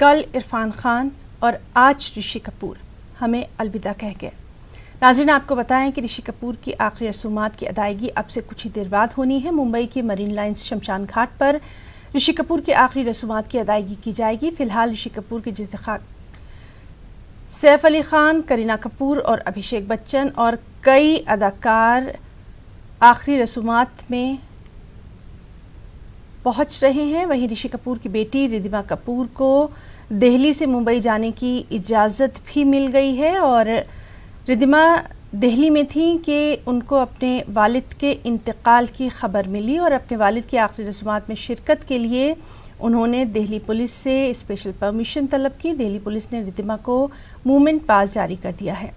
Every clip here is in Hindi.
कल इरफान खान और आज ऋषि कपूर हमें अलविदा कह गए। नाज़रीन, आपको बताएं कि ऋषि कपूर की आखिरी रसूमात की अदायगी अब से कुछ ही देर बाद होनी है। मुंबई के मरीन लाइन्स शमशान घाट पर ऋषि कपूर की आखिरी रसूमात की अदायगी की जाएगी। फिलहाल ऋषि कपूर के जिस्तिखाक सैफ अली खान, करीना कपूर और अभिषेक बच्चन और कई अदाकार आखिरी रसूमात में पहुंच रहे हैं। वहीं ऋषि कपूर की बेटी रिद्धिमा कपूर को दिल्ली से मुंबई जाने की इजाज़त भी मिल गई है और रिद्धिमा दिल्ली में थी कि उनको अपने वालिद के इंतकाल की खबर मिली और अपने वालिद की आखिरी रस्मात में शिरकत के लिए उन्होंने दिल्ली पुलिस से स्पेशल परमिशन तलब की। दिल्ली पुलिस ने रिद्धिमा को मूवमेंट पास जारी कर दिया है।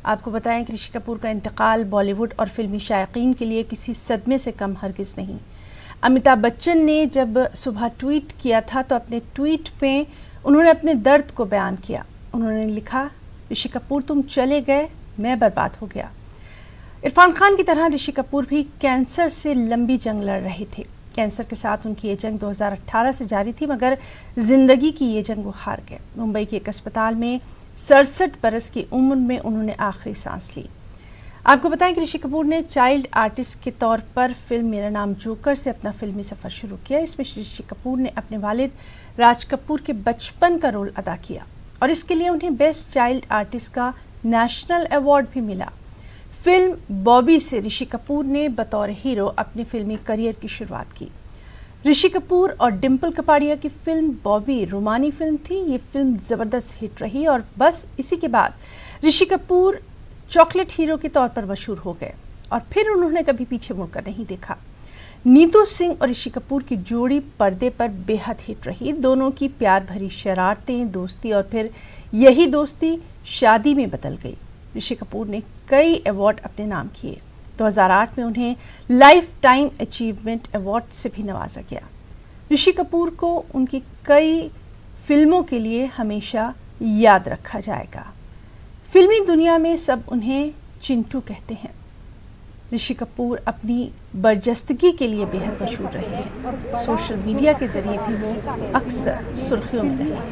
आपको बताएं कि ऋषि कपूर का इंतकाल बॉलीवुड और फिल्मी शायकीन के लिए किसी सदमे से कम हरगिज़ नहीं। अमिताभ बच्चन ने जब सुबह ट्वीट किया था तो अपने ट्वीट में उन्होंने अपने दर्द को बयान किया। उन्होंने लिखा, ऋषि कपूर तुम चले गए, मैं बर्बाद हो गया। इरफान खान की तरह ऋषि कपूर भी कैंसर से लंबी जंग लड़ रहे थे। कैंसर के साथ उनकी ये जंग 2018 से जारी थी, मगर ज़िंदगी की ये जंग वो हार गए। मुंबई के एक अस्पताल में 67 बरस की उम्र में उन्होंने आखिरी सांस ली। आपको बताएं कि ऋषि कपूर ने चाइल्ड आर्टिस्ट के तौर पर फिल्म मेरा नाम जोकर से अपना फिल्मी सफ़र शुरू किया। इसमें ऋषि कपूर ने अपने वालिद राज कपूर के बचपन का रोल अदा किया और इसके लिए उन्हें बेस्ट चाइल्ड आर्टिस्ट का नेशनल अवार्ड भी मिला। फिल्म बॉबी से ऋषि कपूर ने बतौर हीरो अपने फिल्मी करियर की शुरुआत की। ऋषि कपूर और डिम्पल कपाड़िया की फिल्म बॉबी रोमानी फिल्म थी। ये फिल्म ज़बरदस्त हिट रही और बस इसी के बाद ऋषि कपूर चॉकलेट हीरो के तौर पर मशहूर हो गए और फिर उन्होंने कभी पीछे मुड़कर नहीं देखा। नीतू सिंह और ऋषि कपूर की जोड़ी पर्दे पर बेहद हिट रही। दोनों की प्यार भरी शरारतें, दोस्ती और फिर यही दोस्ती शादी में बदल गई। ऋषि कपूर ने कई अवार्ड अपने नाम किए। 2008 में उन्हें लाइफ टाइम अचीवमेंट अवार्ड से भी नवाजा गया। ऋषि कपूर को उनकी कई फिल्मों के लिए हमेशा याद रखा जाएगा। फिल्मी दुनिया में सब उन्हें चिंटू कहते हैं। ऋषि कपूर अपनी बरजस्तगी के लिए बेहद मशहूर रहे हैं। सोशल मीडिया के जरिए भी वो अक्सर सुर्खियों में रहे हैं।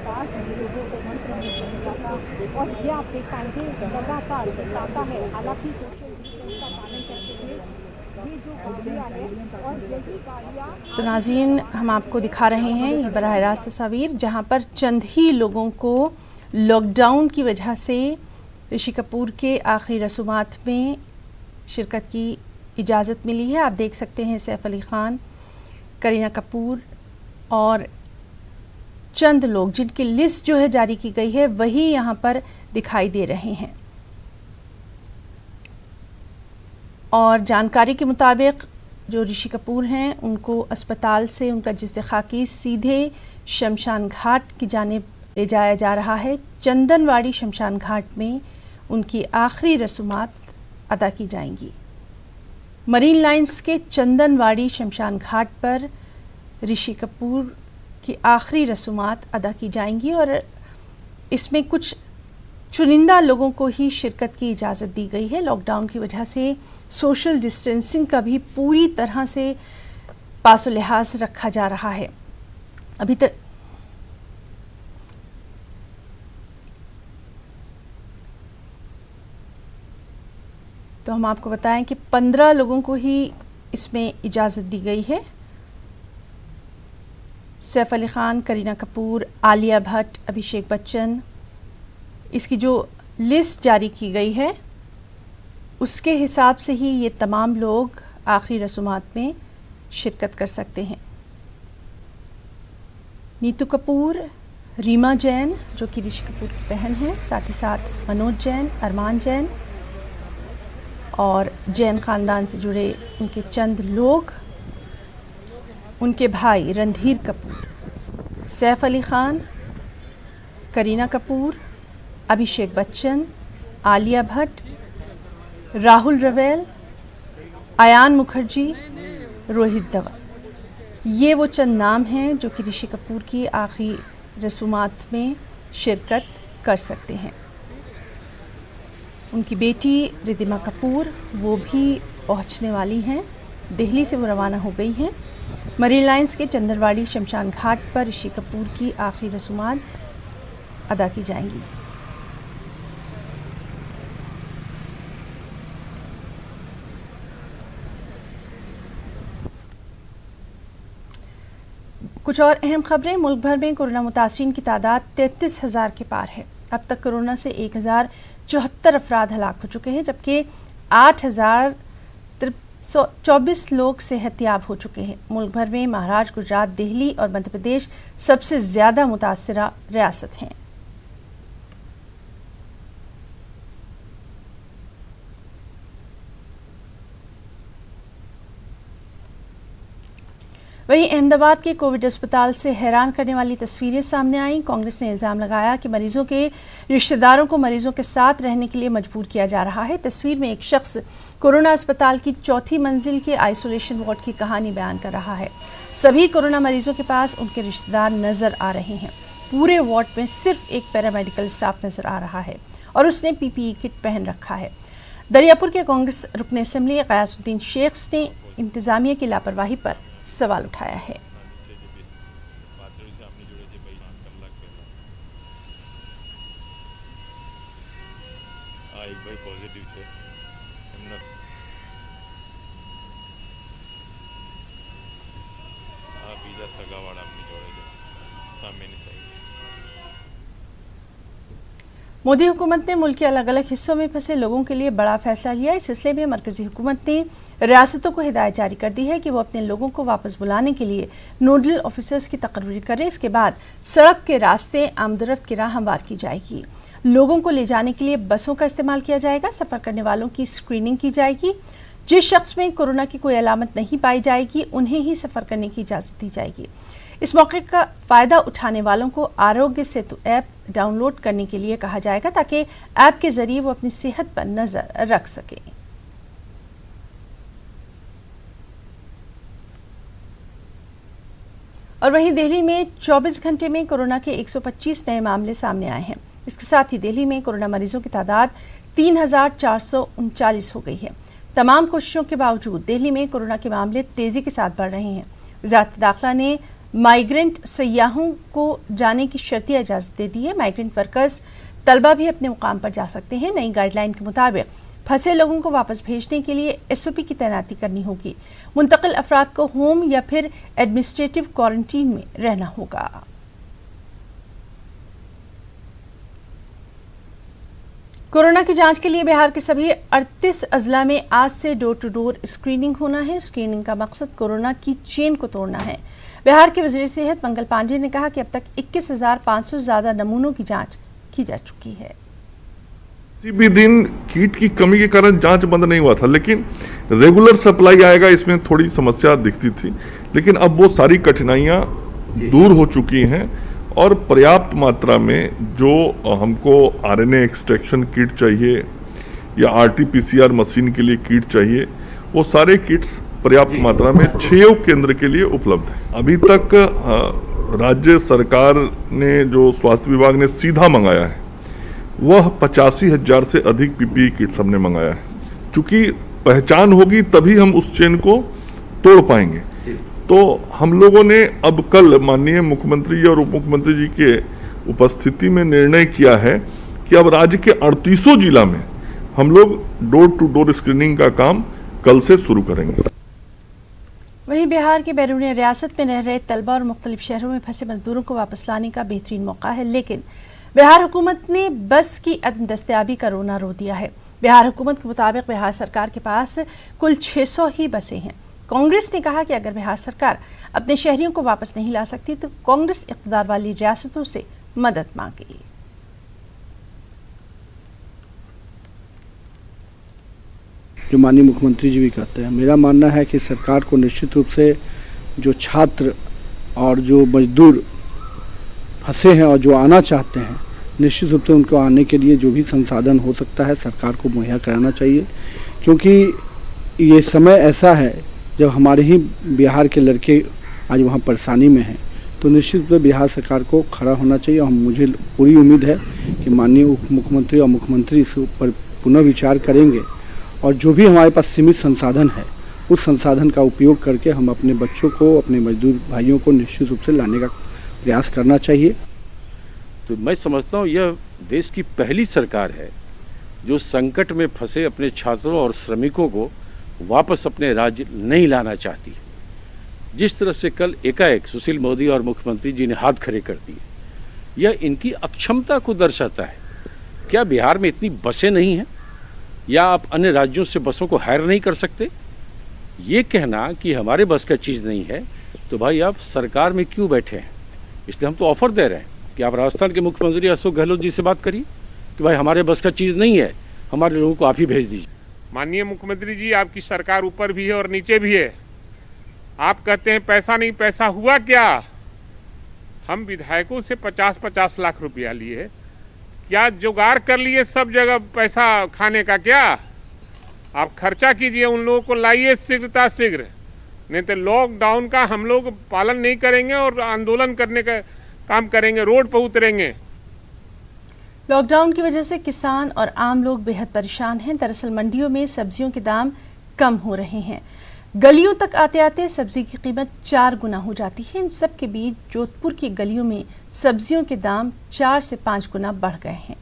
तो नाज़रीन, हम आपको दिखा रहे हैं ये बराह रास्त तस्वीर जहां पर चंद ही लोगों को लॉकडाउन की वजह से ऋषि कपूर के आखिरी रसूमात में शिरकत की इजाज़त मिली है। आप देख सकते हैं सैफ अली खान, करीना कपूर और चंद लोग जिनकी लिस्ट जो है जारी की गई है वही यहाँ पर दिखाई दे रहे हैं। और जानकारी के मुताबिक जो ऋषि कपूर हैं उनको अस्पताल से उनका जिस्तिखाकी सीधे शमशान घाट की जानिब ले जाया जा रहा है। चंदनवाड़ी शमशान घाट में उनकी आखिरी रसूमात अदा की जाएंगी। मरीन लाइन्स के चंदनवाड़ी शमशान घाट पर ऋषि कपूर की आखिरी रसूमात अदा की जाएंगी और इसमें कुछ चुनिंदा लोगों को ही शिरकत की इजाज़त दी गई है। लॉकडाउन की वजह से सोशल डिस्टेंसिंग का भी पूरी तरह से पासो लिहाज रखा जा रहा है। अभी तक तो हम आपको बताएं कि 15 लोगों को ही इसमें इजाज़त दी गई है। सैफ अली खान, करीना कपूर, आलिया भट्ट, अभिषेक बच्चन, इसकी जो लिस्ट जारी की गई है उसके हिसाब से ही ये तमाम लोग आखिरी रसूमात में शिरकत कर सकते हैं। नीतू कपूर, रीमा जैन जो कि ऋषि कपूर की बहन है, साथ ही साथ मनोज जैन, अरमान जैन और जैन ख़ानदान से जुड़े उनके चंद लोग, उनके भाई रणधीर कपूर, सैफ अली खान, करीना कपूर, अभिषेक बच्चन, आलिया भट्ट, राहुल रवेल, आयान मुखर्जी, रोहित धवन, ये वो चंद नाम हैं जो कि ऋषि कपूर की आखिरी रसूमात में शिरकत कर सकते हैं। उनकी बेटी रिद्धिमा कपूर वो भी पहुंचने वाली हैं। दिल्ली से वो रवाना हो गई हैं। मरीन लाइन्स के चंदनवाड़ी शमशान घाट पर ऋषि कपूर की आखिरी रसूमात अदा की जाएंगी। कुछ और अहम खबरें। मुल्क भर में कोरोना मुतासिरीन की तादाद 33,000 के पार है। अब तक कोरोना से 1,074 अफराद हलाक हो चुके हैं, जबकि 8,024 लोग सेहतयाब हो चुके हैं। मुल्क भर में महाराष्ट्र, गुजरात, दिल्ली और मध्य प्रदेश सबसे ज़्यादा मुतासरा रियासत हैं। वहीं अहमदाबाद के कोविड अस्पताल से हैरान करने वाली तस्वीरें सामने आईं। कांग्रेस ने इल्ज़ाम लगाया कि मरीजों के रिश्तेदारों को मरीजों के साथ रहने के लिए मजबूर किया जा रहा है। तस्वीर में एक शख्स कोरोना अस्पताल की 4थी मंजिल के आइसोलेशन वार्ड की कहानी बयान कर रहा है। सभी कोरोना मरीजों के पास उनके रिश्तेदार नजर आ रहे हैं। पूरे वार्ड में सिर्फ एक पैरामेडिकल स्टाफ नजर आ रहा है और उसने PPE किट पहन रखा है। दरियापुर के कांग्रेस रुकन असेंबली गयासुद्दीन शेख ने इंतजामिया की लापरवाही पर सवाल उठाया है। मोदी हुकूमत ने मुल्क के अलग अलग हिस्सों में फंसे लोगों के लिए बड़ा फैसला लिया। इस सिलसिले में मरकजी हुकूमत ने रियासतों को हिदायत जारी कर दी है कि वो अपने लोगों को वापस बुलाने के लिए नोडल ऑफिसर्स की तकर्री करें। इसके बाद सड़क के रास्ते आमदरफ्त की राह हमवार की जाएगी। लोगों को ले जाने के लिए बसों का इस्तेमाल किया जाएगा। सफ़र करने वालों की स्क्रीनिंग की जाएगी। जिस शख्स में कोरोना की कोई अलामत नहीं पाई जाएगी उन्हें ही सफ़र करने की इजाज़त दी जाएगी। इस मौके का फ़ायदा उठाने वालों को आरोग्य सेतु ऐप डाउनलोड करने के लिए कहा जाएगा ताकि ऐप के जरिए वो अपनी सेहत पर नज़र रख सकें। और वहीं दिल्ली में 24 घंटे में कोरोना के 125 नए मामले सामने आए हैं। इसके साथ ही दिल्ली में कोरोना मरीजों की तादाद 3,439 हो गई है। तमाम कोशिशों के बावजूद दिल्ली में कोरोना के मामले तेज़ी के साथ बढ़ रहे हैं। वज़ारत दाखिला ने माइग्रेंट सयाहों को जाने की शर्ती इजाज़त दे दी है। माइग्रेंट वर्कर्स तलबा भी अपने मुकाम पर जा सकते हैं। नई गाइडलाइन के मुताबिक फंसे लोगों को वापस भेजने के लिए SOP की तैनाती करनी होगी। मुंतकिल अफराद को होम या फिर एडमिनिस्ट्रेटिव क्वारंटीन में रहना होगा। कोरोना की जांच के लिए बिहार के सभी 38 अजला में आज से डोर टू डोर स्क्रीनिंग होना है। स्क्रीनिंग का मकसद कोरोना की चेन को तोड़ना है। बिहार के वज़ीर सेहत मंगल पांडे ने कहा कि अब तक 21,500 से ज़्यादा नमूनों की जांच की जा चुकी है। किसी भी दिन किट की कमी के कारण जांच बंद नहीं हुआ था, लेकिन रेगुलर सप्लाई आएगा इसमें थोड़ी समस्या दिखती थी, लेकिन अब वो सारी कठिनाइयां दूर हो चुकी हैं और पर्याप्त मात्रा में जो हमको RNA एक्सट्रैक्शन किट चाहिए या RT-PCR मशीन के लिए किट चाहिए, वो सारे किट्स पर्याप्त मात्रा में 6 केंद्र के लिए उपलब्ध है। अभी तक राज्य सरकार ने जो स्वास्थ्य विभाग ने सीधा मंगाया है वह 85,000 से अधिक PPE किट्स हमने मंगाया है। चूंकि पहचान होगी तभी हम उस चेन को तोड़ पाएंगे। तो हम लोगों ने अब कल माननीय मुख्यमंत्री और उप मुख्यमंत्री जी के उपस्थिति में निर्णय किया है कि अब राज्य के 38 जिला में हम लोग डोर टू डोर स्क्रीनिंग का काम कल से शुरू करेंगे। वहीं बिहार के बैरून रियासत में रह रहे तलबा और मुख्तलिफ शहरों में फंसे मजदूरों को वापस लाने का बेहतरीन मौका है, लेकिन बिहार हुकूमत ने बस की अदम दस्तयाबी का रोना रो दिया है। बिहार हुकूमत के मुताबिक बिहार सरकार के पास कुल 600 ही बसें हैं। कांग्रेस ने कहा कि अगर बिहार सरकार अपने शहरियों को वापस नहीं ला सकती तो कांग्रेस इक़्तिदार वाली रियासतों से मदद मांगेगी। जो माननीय मुख्यमंत्री जी भी कहते हैं, मेरा मानना है कि सरकार को निश्चित रूप से जो छात्र और जो मजदूर फंसे हैं और जो आना चाहते हैं, निश्चित रूप से उनको आने के लिए जो भी संसाधन हो सकता है सरकार को मुहैया कराना चाहिए, क्योंकि ये समय ऐसा है जब हमारे ही बिहार के लड़के आज वहाँ परेशानी में हैं। तो निश्चित रूप से बिहार सरकार को खड़ा होना चाहिए और मुझे पूरी उम्मीद है कि माननीय उप मुख्यमंत्री और मुख्यमंत्री इस पर पुनः विचार करेंगे और जो भी हमारे पास सीमित संसाधन है उस संसाधन का उपयोग करके हम अपने बच्चों को, अपने मजदूर भाइयों को निश्चित रूप से लाने का प्रयास करना चाहिए। तो मैं समझता हूँ यह देश की पहली सरकार है जो संकट में फंसे अपने छात्रों और श्रमिकों को वापस अपने राज्य नहीं लाना चाहती। जिस तरह से कल एकाएक सुशील मोदी और मुख्यमंत्री जी ने हाथ खड़े कर दिए, यह इनकी अक्षमता को दर्शाता है। क्या बिहार में इतनी बसें नहीं हैं, या आप अन्य राज्यों से बसों को हायर नहीं कर सकते? ये कहना कि हमारे बस का चीज़ नहीं है, तो भाई आप सरकार में क्यों बैठे हैं? इसलिए हम तो ऑफर दे रहे हैं कि आप राजस्थान के मुख्यमंत्री अशोक गहलोत जी से बात करिए कि भाई हमारे बस का चीज़ नहीं है, हमारे लोगों को आप ही भेज दीजिए। माननीय मुख्यमंत्री जी, आपकी सरकार ऊपर भी है और नीचे भी है। आप कहते हैं पैसा नहीं, पैसा हुआ क्या? हम विधायकों से 50-50 लाख रुपया लिए, क्या जुगाड़ कर लिए सब जगह पैसा खाने का? क्या आप खर्चा कीजिए, उन लोगों को लाइए शीघ्रता शीघ्र, नहीं तो लॉकडाउन का हम लोग पालन नहीं करेंगे और आंदोलन करने का काम करेंगे, रोड पर उतरेंगे। लॉकडाउन की वजह से किसान और आम लोग बेहद परेशान हैं। दरअसल मंडियों में सब्जियों के दाम कम हो रहे हैं। गलियों तक आते आते सब्जी की कीमत 4 गुना हो जाती है। इन सब के बीच जोधपुर की गलियों में सब्जियों के दाम 4 से 5 गुना बढ़ गए हैं।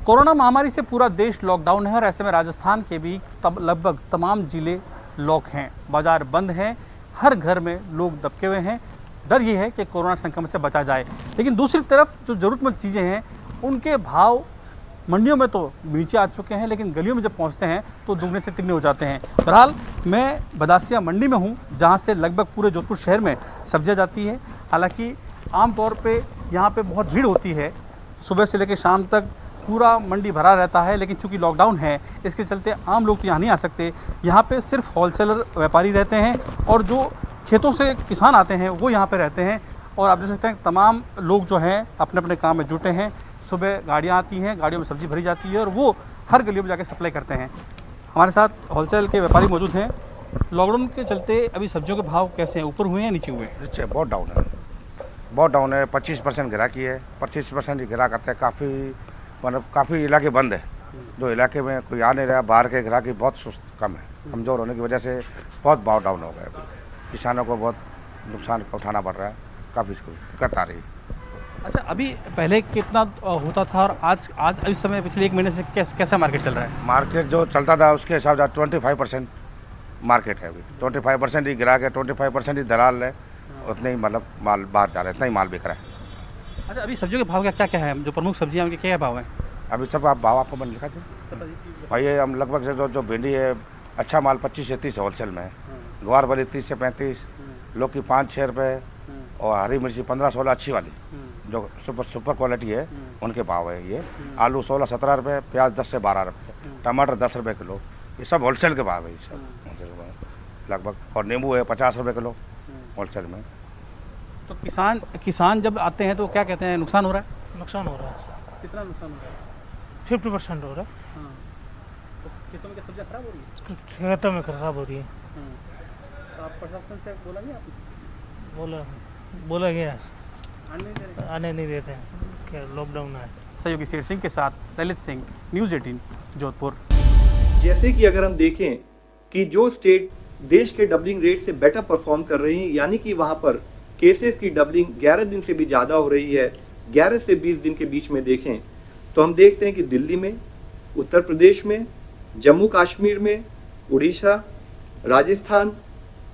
कोरोना महामारी से पूरा देश लॉकडाउन है और ऐसे में राजस्थान के भी लगभग तमाम जिले लॉक हैं, बाजार बंद हैं, हर घर में लोग दबके हुए हैं। डर ये है कि कोरोना संक्रमण से बचा जाए, लेकिन दूसरी तरफ जो ज़रूरतमंद चीज़ें हैं उनके भाव मंडियों में तो नीचे आ चुके हैं, लेकिन गलियों में जब पहुंचते हैं तो दुगने से तिगने हो जाते हैं। बहरहाल मैं बदासिया मंडी में हूं, जहां से लगभग पूरे जोधपुर शहर में सब्जियां जाती है। हालांकि आमतौर पे यहां पे बहुत भीड़ होती है, सुबह से लेकर शाम तक पूरा मंडी भरा रहता है, लेकिन चूंकि लॉकडाउन है इसके चलते आम लोग तो यहाँ नहीं आ सकते। यहाँ पे सिर्फ होलसेलर व्यापारी रहते हैं और जो खेतों से किसान आते हैं वो यहाँ पे रहते हैं। और आप देख सकते हैं तमाम लोग जो हैं अपने अपने काम में जुटे हैं। सुबह गाड़ियाँ आती हैं, गाड़ियों में सब्जी भरी जाती है और वो हर गलियों में जाके सप्लाई करते हैं। हमारे साथ होलसेल के व्यापारी मौजूद हैं। लॉकडाउन के चलते अभी सब्जियों के भाव कैसे हैं, ऊपर हुए हैं नीचे हुए हैं? नीचे बहुत डाउन है, बहुत डाउन है। 25% गिराकी है, 25% ही गिरा करते हैं। काफ़ी इलाके बंद है, जो इलाके में कोई आ नहीं रहा, बाहर के ग्राहकी बहुत सुस्त कम है। कमज़ोर होने की वजह से बहुत भाव डाउन हो गए। किसानों को बहुत नुकसान उठाना पड़ रहा है, काफ़ी दिक्कत आ रही है। अच्छा, अभी पहले कितना होता था और आज इस समय पिछले 1 महीने से कैसा मार्केट चल रहा है? मार्केट जो चलता था उसके हिसाब से 25% मार्केट है अभी। 25% ही गिरा के 25% ही दलाल है, उतने ही मतलब माल बाहर जा रहा है, इतना ही माल बिक रहा है। अच्छा, अभी सब्जियों के भाव क्या क्या है? जो प्रमुख सब्जियां उनके क्या भाव हैं? अभी सब आप भाव आपको मैंने लिखा था भाई। हम लगभग से जो भिंडी है अच्छा माल 25 से 30 होलसेल में है, ग्वार वाली 30 से 35, लौकी 5-6 रुपये और हरी मिर्ची 15-16 अच्छी वाली जो सुपर क्वालिटी है उनके भाव है ये। आलू 16-17 रुपये, प्याज 10 से 12 रुपये, टमाटर 10 रुपये किलो, ये सब होलसेल के भाव है ये सब लगभग। और नींबू है 50 रुपये किलो होलसेल में। तो किसान जब आते हैं तो क्या कहते हैं, नुकसान हो रहा है? नुकसान हो रहा है। कितना नुकसान हो रहा है? 50% हो रहा है। हाँ। तो खेतों में सब्जियाँ खराब हो रही है? खेतों में खराब हो रही है। तो आप प्रशासन से बोला नहीं आपने? बोला गया, आने नहीं देते हैं, क्या लॉकडाउन है। सहयोगी शेर सिंह के साथ ललित सिंह, न्यूज़ 18 जोधपुर। जैसे कि अगर हम देखें कि जो स्टेट देश के डबलिंग रेट से बेटर परफॉर्म कर रही हैं, यानी कि वहां पर केसेस की डबलिंग 11 दिन से भी ज़्यादा हो रही है, 11 से 20 दिन के बीच में देखें तो हम देखते हैं कि दिल्ली में, उत्तर प्रदेश में, जम्मू कश्मीर में, उड़ीसा, राजस्थान,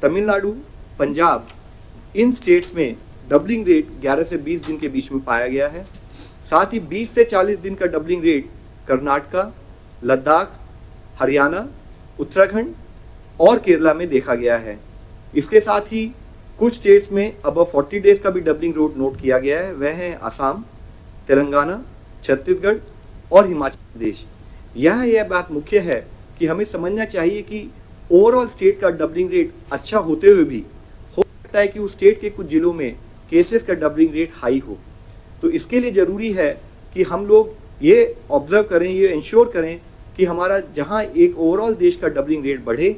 तमिलनाडु, पंजाब, इन स्टेट्स में डबलिंग रेट 11 से 20 दिन के बीच में पाया गया है। साथ ही 20 से 40 दिन का डबलिंग रेट कर्नाटका, लद्दाख, हरियाणा, उत्तराखंड और केरला में देखा गया है। इसके साथ ही कुछ स्टेट्स में अब 40 डेज का भी डबलिंग रेट नोट किया गया है। वह है आसाम, तेलंगाना, छत्तीसगढ़ और हिमाचल प्रदेश। यह बात मुख्य है कि हमें समझना चाहिए कि ओवरऑल स्टेट का डबलिंग रेट अच्छा होते हुए भी हो सकता है कि उस स्टेट के कुछ जिलों में केसेस का डबलिंग रेट हाई हो। तो इसके लिए जरूरी है कि हम लोग ये ऑब्जर्व करें, ये इंश्योर करें कि हमारा जहां एक ओवरऑल देश का डबलिंग रेट बढ़े,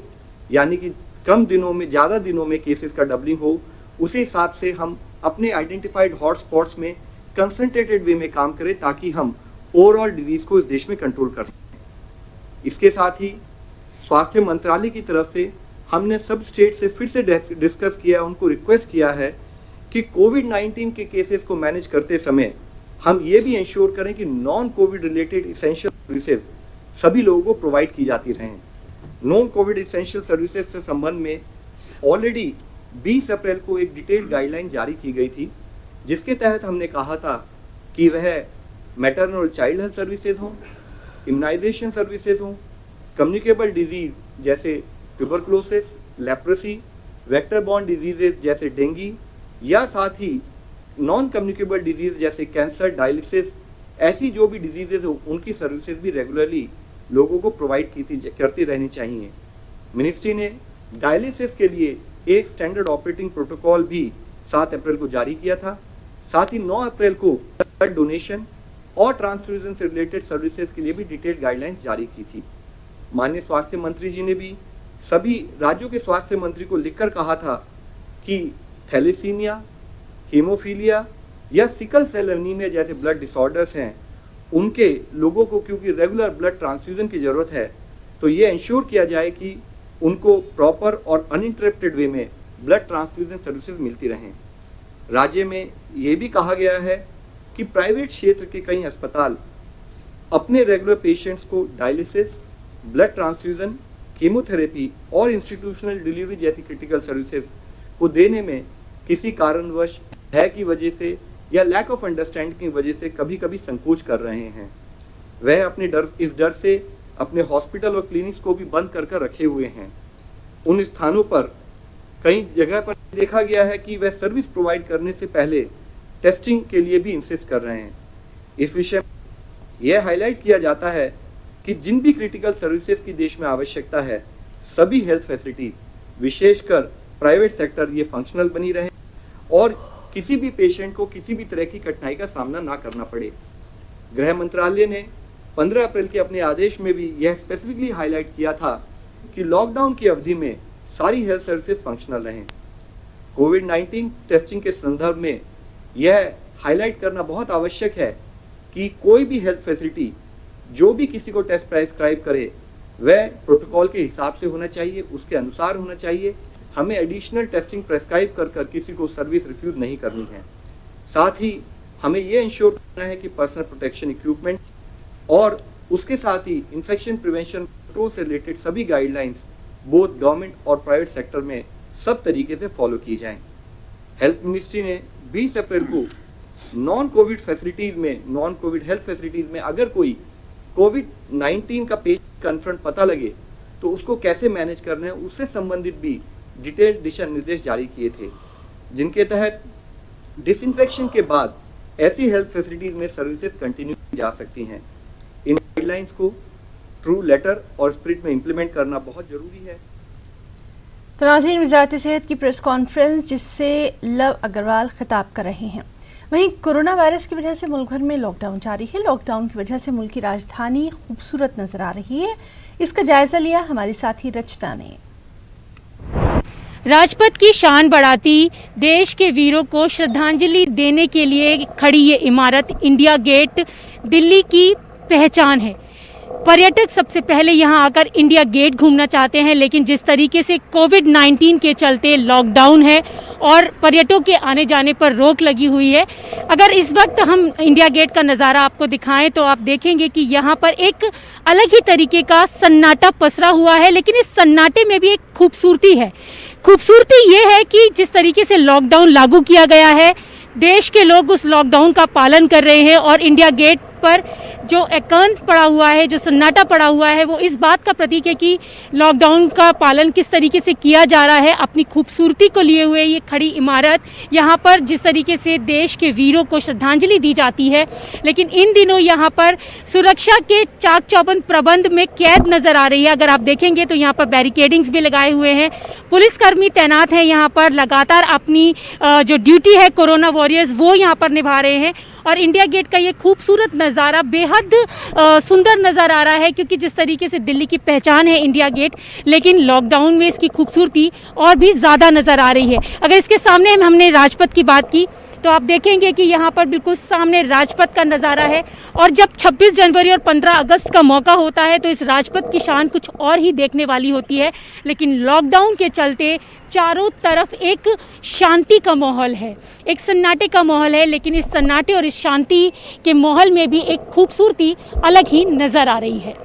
यानी कि कम दिनों में ज़्यादा दिनों में केसेस का डबलिंग हो, उसी हिसाब से हम अपने आइडेंटिफाइड हॉटस्पॉट्स में कंसंट्रेटेड वे में काम करें ताकि हम ओवरऑल डिजीज को इस देश में कंट्रोल कर सकें। इसके साथ ही स्वास्थ्य मंत्रालय की तरफ से हमने सब स्टेट से फिर से डिस्कस किया, उनको रिक्वेस्ट किया है कि कोविड-19 के केसेस को मैनेज करते समय हम ये भी इंश्योर करें कि non Covid related essential services सभी लोगों को प्रोवाइड की जाती रहें। नॉन कोविड इसेंशियल सर्विसेज से संबंध में ऑलरेडी 20 अप्रैल को एक डिटेल्ड गाइडलाइन जारी की गई थी, जिसके तहत हमने कहा था कि वह मैटरनल और चाइल्ड हेल्थ सर्विसेज हों, इम्यूनाइजेशन सर्विसेज हों, कम्युनिकेबल डिजीज जैसे tuberculosis, leprosy, vector borne diseases जैसे डेंगू, या साथ ही नॉन कम्युनिकेबल डिजीज जैसे कैंसर, डायलिसिस, ऐसी जो भी डिजीजेज हो उनकी सर्विसेज भी रेगुलरली लोगों को प्रोवाइड करती रहनी चाहिए। मिनिस्ट्री ने डायलिसिस के लिए एक स्टैंडर्ड ऑपरेटिंग प्रोटोकॉल भी 7 अप्रैल को जारी किया था। साथ ही 9 अप्रैल को ब्लड डोनेशन और ट्रांसफ्यूजन से रिलेटेड सर्विसेज के लिए भी डिटेल्ड गाइडलाइंस जारी की थी। माननीय स्वास्थ्य मंत्री जी ने भी सभी राज्यों के स्वास्थ्य मंत्री को लिखकर कहा था कि थैलेसीमिया, हीमोफीलिया या सिकल सेल एनीमिया जैसे ब्लड डिसऑर्डर्स हैं, उनके लोगों को क्योंकि रेगुलर ब्लड ट्रांसफ्यूजन की जरूरत है, तो ये इंश्योर किया जाए कि उनको प्रॉपर और अनइंटरप्टेड वे में ब्लड ट्रांसफ्यूजन सर्विसेज मिलती रहें। राज्य में ये भी कहा गया है कि प्राइवेट क्षेत्र के कई अस्पताल अपने रेगुलर पेशेंट्स को डायलिसिस, ब्लड ट्रांसफ्यूजन, कीमोथेरेपी और इंस्टीट्यूशनल डिलीवरी जैसी क्रिटिकल सर्विसेज को देने में किसी कारणवश भय की वजह से या लैक ऑफ अंडरस्टैंडिंग की वजह से कभी कभी संकोच कर रहे हैं। वह अपने इस डर से अपने हॉस्पिटल और क्लिनिक्स को भी बंद कर रखे हुए हैं। उन स्थानों पर कई जगह पर देखा गया है कि वह सर्विस प्रोवाइड करने से पहले टेस्टिंग के लिए भी इंसिस्ट कर रहे हैं। इस विषय में यह हाईलाइट किया जाता है कि जिन भी क्रिटिकल सर्विसेज की देश में आवश्यकता है, सभी हेल्थ फैसिलिटीज विशेषकर प्राइवेट सेक्टर ये फंक्शनल बनी रहे और किसी भी पेशेंट को किसी भी तरह की कठिनाई का सामना ना करना पड़े। गृह मंत्रालय ने 15 अप्रैल के अपने आदेश में भी यह स्पेसिफिकली हाईलाइट किया था कि लॉकडाउन की अवधि में सारी हेल्थ सर्विसेज फंक्शनल रहें। कोविड-19 टेस्टिंग के संदर्भ में यह हाईलाइट करना बहुत आवश्यक है कि कोई भी हेल्थ फैसिलिटी जो भी किसी को टेस्ट प्रेस्क्राइब करे वह प्रोटोकॉल के हिसाब से होना चाहिए, उसके अनुसार होना चाहिए। हमें एडिशनल टेस्टिंग प्रेस्क्राइब कर किसी को सर्विस रिफ्यूज नहीं करनी है। साथ ही हमें यह इंश्योर करना है कि पर्सनल प्रोटेक्शन इक्विपमेंट और उसके साथ ही इन्फेक्शन प्रिवेंशन कंट्रोल से रिलेटेड सभी गाइडलाइंस बोथ गवर्नमेंट और प्राइवेट सेक्टर में सब तरीके से फॉलो की जाएं। हेल्थ मिनिस्ट्री ने 20 अप्रैल को नॉन कोविड फैसिलिटीज में, नॉन कोविड हेल्थ फैसिलिटीज में अगर कोई कोविड-19 का पेशेंट कन्फर्म पता लगे तो उसको कैसे मैनेज करना है, उससे संबंधित भी डिटेल्ड दिशा निर्देश जारी किए थे, जिनके तहत डिसइंफेक्शन के बाद ऐसी हेल्थ फैसिलिटीज में सर्विसेज कंटिन्यू की जा सकती हैं। इन गाइडलाइंस को ट्रू लेटर और स्पिरिट में इंप्लीमेंट करना बहुत जरूरी है। तो नाज़रीन, वज़ारत सेहत की प्रेस कॉन्फ्रेंस जिससे लव अग्रवाल खिताब कर रहे हैं। वहीं कोरोना वायरस की वजह से मुल्क भर में लॉकडाउन जारी है। लॉकडाउन की वजह से मुल्क की राजधानी खूबसूरत नजर आ रही है। इसका जायजा लिया हमारी साथी रचना ने। राजपथ की शान बढ़ाती देश के वीरों को श्रद्धांजलि देने के लिए खड़ी ये इमारत इंडिया गेट दिल्ली की पहचान है। पर्यटक सबसे पहले यहां आकर इंडिया गेट घूमना चाहते हैं, लेकिन जिस तरीके से कोविड-19 के चलते लॉकडाउन है और पर्यटकों के आने जाने पर रोक लगी हुई है, अगर इस वक्त हम इंडिया गेट का नज़ारा आपको दिखाएं तो आप देखेंगे कि यहाँ पर एक अलग ही तरीके का सन्नाटा पसरा हुआ है। लेकिन इस सन्नाटे में भी एक खूबसूरती है। खूबसूरती ये है कि जिस तरीके से लॉकडाउन लागू किया गया है, देश के लोग उस लॉकडाउन का पालन कर रहे हैं और इंडिया गेट पर जो एकांत पड़ा हुआ है, जो सन्नाटा पड़ा हुआ है, वो इस बात का प्रतीक है कि लॉकडाउन का पालन किस तरीके से किया जा रहा है। अपनी खूबसूरती को लिए हुए ये खड़ी इमारत, यहाँ पर जिस तरीके से देश के वीरों को श्रद्धांजलि दी जाती है, लेकिन इन दिनों यहाँ पर सुरक्षा के चाक चौबंद प्रबंध में कैद नजर आ रही है। अगर आप देखेंगे तो यहाँ पर बैरिकेडिंग्स भी लगाए हुए हैं, पुलिसकर्मी तैनात हैं यहाँ पर, लगातार अपनी जो ड्यूटी है कोरोना वॉरियर्स वो यहाँ पर निभा रहे हैं। और इंडिया गेट का ये खूबसूरत नज़ारा बेहद सुंदर नज़र आ रहा है, क्योंकि जिस तरीके से दिल्ली की पहचान है इंडिया गेट, लेकिन लॉकडाउन में इसकी खूबसूरती और भी ज़्यादा नज़र आ रही है। अगर इसके सामने हमने राजपथ की बात की, तो आप देखेंगे कि यहाँ पर बिल्कुल सामने राजपथ का नज़ारा है और जब 26 जनवरी और 15 अगस्त का मौका होता है तो इस राजपथ की शान कुछ और ही देखने वाली होती है। लेकिन लॉकडाउन के चलते चारों तरफ एक शांति का माहौल है, एक सन्नाटे का माहौल है, लेकिन इस सन्नाटे और इस शांति के माहौल में भी एक खूबसूरती अलग ही नज़र आ रही है।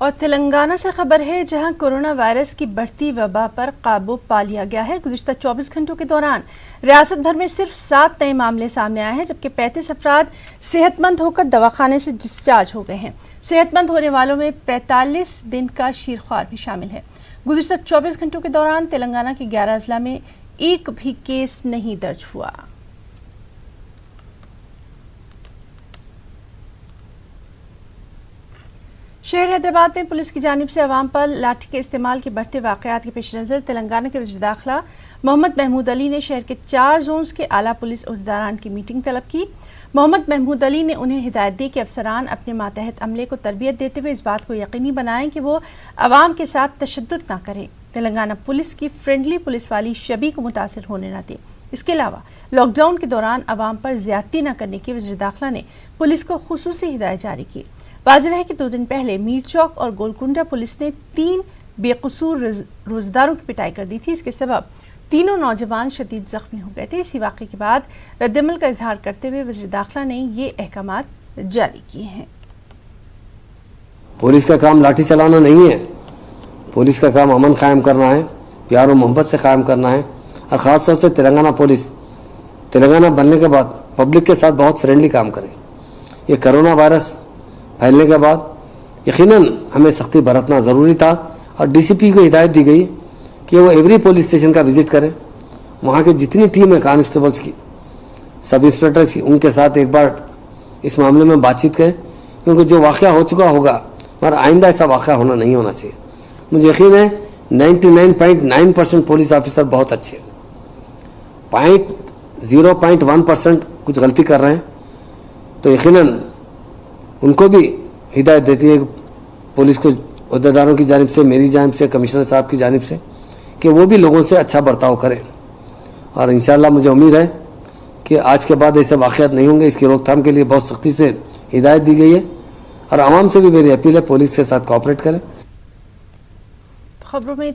और तेलंगाना से खबर है, जहां कोरोना वायरस की बढ़ती वबा पर काबू पा लिया गया है। गुज़िश्ता 24 घंटों के दौरान रियासत भर में सिर्फ 7 नए मामले सामने आए हैं, जबकि 35 अफराद सेहतमंद होकर दवाखाने से डिस्चार्ज हो गए हैं। सेहतमंद होने वालों में 45 दिन का शीरख्वार भी शामिल है। गुज़िश्ता 24 घंटों के दौरान तेलंगाना के 11 अजला में एक भी केस नहीं दर्ज हुआ। शहर हैदराबाद में पुलिस की जानिब से अवाम पर लाठी के इस्तेमाल के बढ़ते वाक़यात के पेश नज़र तेलंगाना के वज़ीर दाखिला मोहम्मद महमूद अली ने शहर के 4 जोन्स के आला पुलिस अहदेदारान की मीटिंग तलब की। मोहम्मद महमूद अली ने उन्हें हिदायत दी कि अफसरान अपने मातहत अमले को तरबियत देते हुए इस बात को यकीनी बनाएं कि वो अवाम के साथ तशद्दुद ना करें, तेलंगाना पुलिस की फ्रेंडली पुलिस वाली छवि को मुतासिर होने ना दें। इसके अलावा लॉकडाउन के दौरान अवाम पर ज्यादती न करने की वज़ीर दाखिला ने पुलिस को खुसूसी हिदायत जारी की। वाज़ेह है कि 2 दिन पहले मीर चौक और गोलकुंडा पुलिस ने 3 बेकसूर रोजदारों की पिटाई कर दी थी। इसके सबब तीनों नौजवान शदीद जख्मी हो गए थे। इसी वाक़े के बाद रद्दमल का इजहार करते हुए वज़ीर दाखिला ने ये अहकामात जारी किए हैं। पुलिस का काम लाठी चलाना नहीं है, पुलिस का काम अमन कायम करना है, प्यार और मोहब्बत से कायम करना है। और ख़ास तौर से तेलंगाना पुलिस तेलंगाना बनने के बाद पब्लिक के साथ बहुत फ्रेंडली काम करे। ये कोरोना वायरस फैलने के बाद यकीनन हमें सख्ती बरतना ज़रूरी था और डीसीपी को हिदायत दी गई कि वो एवरी पुलिस स्टेशन का विज़िट करें। वहाँ की जितनी टीम है कांस्टेबल्स की, सब इंस्पेक्टर्स की, उनके साथ एक बार इस मामले में बातचीत करें, क्योंकि जो वाक़या हो चुका होगा मगर आइंदा ऐसा वाक़या होना नहीं होना चाहिए। मुझे यकीन है 99.9% पुलिस ऑफिसर बहुत अच्छे हैं, 0.1% कुछ गलती कर रहे हैं, तो यकीनन उनको भी हिदायत देती है पुलिस को, अहदेदारों की जानिब से, मेरी जानिब से, कमिश्नर साहब की जानिब से, कि वो भी लोगों से अच्छा बर्ताव करें। और इंशाल्लाह मुझे उम्मीद है कि आज के बाद ऐसे वाक़यात नहीं होंगे। इसकी रोकथाम के लिए बहुत सख्ती से हिदायत दी गई है और आवाम से भी मेरी अपील है पुलिस के साथ कोऑपरेट करें। खबरों में